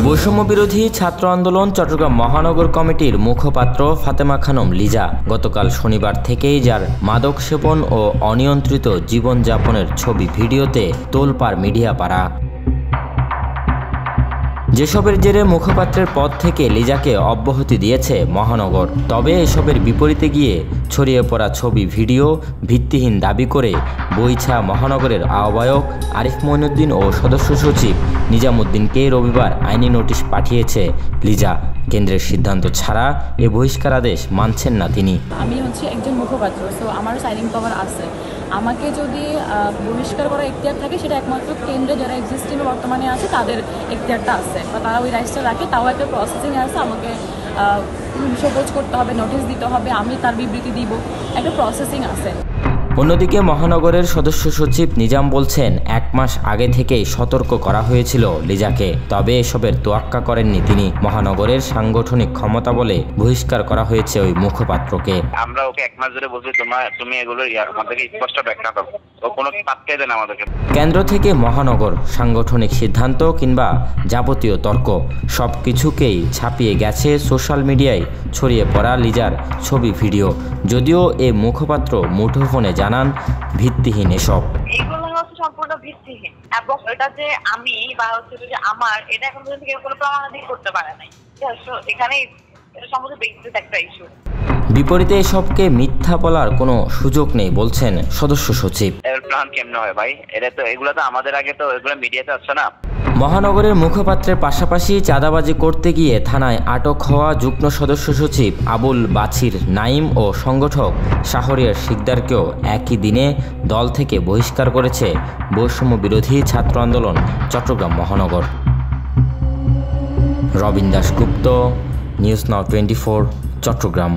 বৈষম্য বিরোধী ছাত্র আন্দোলন চট্টগ্রাম মহানগর কমিটির মুখপাত্র ফাতেমা খানম লিজা গতকাল শনিবার থেকেই যার মাদক সেবন ও অনিয়ন্ত্রিত জীবনযাপনের ছবি ভিডিওতে তোলপাড় মিডিয়া পাড়া। যেসবের জেরে মুখপাত্রের পদ থেকে লিজাকে অব্যাহতি দিয়েছে মহানগর, তবে এসবের বিপরীতে গিয়ে ছড়িয়ে পড়া ছবি ভিডিও ভিত্তিহীন দাবি করে বৈছা মহানগরের আহ্বায়ক আরিফ মঈনুদ্দিন ও সদস্য সচিব নিজামুদ্দিনকে রবিবার আইনি নোটিশ পাঠিয়েছে লিজা। কেন্দ্রের সিদ্ধান্ত ছাড়া এ বহিষ্কারাদেশ মানছেন না তিনি। আমি একজন মুখপাত্র, সো আমার সাইনিং পাওয়ার আছে। আমাকে যদি বহিষ্কার করার এখতিয়ার থাকে সেটা একমাত্র কেন্দ্রে যারা এক্সিস্টিং বর্তমানে আছে তাদের এখতিয়ারটা আছে, বা তারা ওই রাইটসটা রাখে। তাও একটা প্রসেসিং আছে, আমাকে সবুজ করতে হবে, নোটিশ দিতে হবে, আমি তার বিবৃতি দিব, একটা প্রসেসিং আছে। অন্যদিকে মহানগরের সদস্য সচিব নিজাম বলছেন, 1 মাস আগে থেকেই সতর্ক করা হয়েছিল লিজাকে, তবে এসবের তোয়াক্কা করেননি তিনি। মহানগরের সাংগঠনিক ক্ষমতা বলে বহিষ্কার করা হয়েছে ওই মুখপাত্রকে। আমরা ওকে 1 মাস ধরে বলছি তুমি এগুলো আমাদেরকে স্পষ্ট ব্যাখ্যা দাও, ও কোনো পাত্তাই দেন আমাদেরকে। কেন্দ্র থেকে মহানগর সাংগঠনিক সিদ্ধান্ত কিংবা যাবতীয় তর্ক সবকিছুকেই ছাপিয়ে গেছে সোশ্যাল মিডিয়ায় ছড়িয়ে পড়া লিজার ছবি ভিডিও। যদিও এ মুখপাত্র মুঠোফোনে জানান ভিত্তিহীন এসব। এগুলো হচ্ছে সম্পূর্ণ ভিত্তিহীন, এবং এটা যে আমি বা হচ্ছে যে আমার, এটা এখন পর্যন্ত কেউ কোনো প্রমাণাদি করতে পারে নাই। এখানে সম্পূর্ণ ব্যক্তিগত একটা ইস্যু। বিপরীতে এসবকে মিথ্যা বলার কোনো সুযোগ নেই বলছেন সদস্য সচিব। এর প্ল্যান কেমনে হয় ভাই? এগুলো তো আমাদের আগে তো এগুলো মিডিয়াতে আসছে না। মহানগরের মুখপাত্রের পাশাপাশি চাঁদাবাজি করতে গিয়ে থানায় আটক হওয়া যুগ্ম সদস্য সচিব আবুল বাছির নাইম ও সংগঠক শাহরিয়ার শিকদারকেও একই দিনে দল থেকে বহিষ্কার করেছে বৈষম্য বিরোধী ছাত্র আন্দোলন চট্টগ্রাম মহানগর। Robin Dasgupta, news now 24, Chittagong.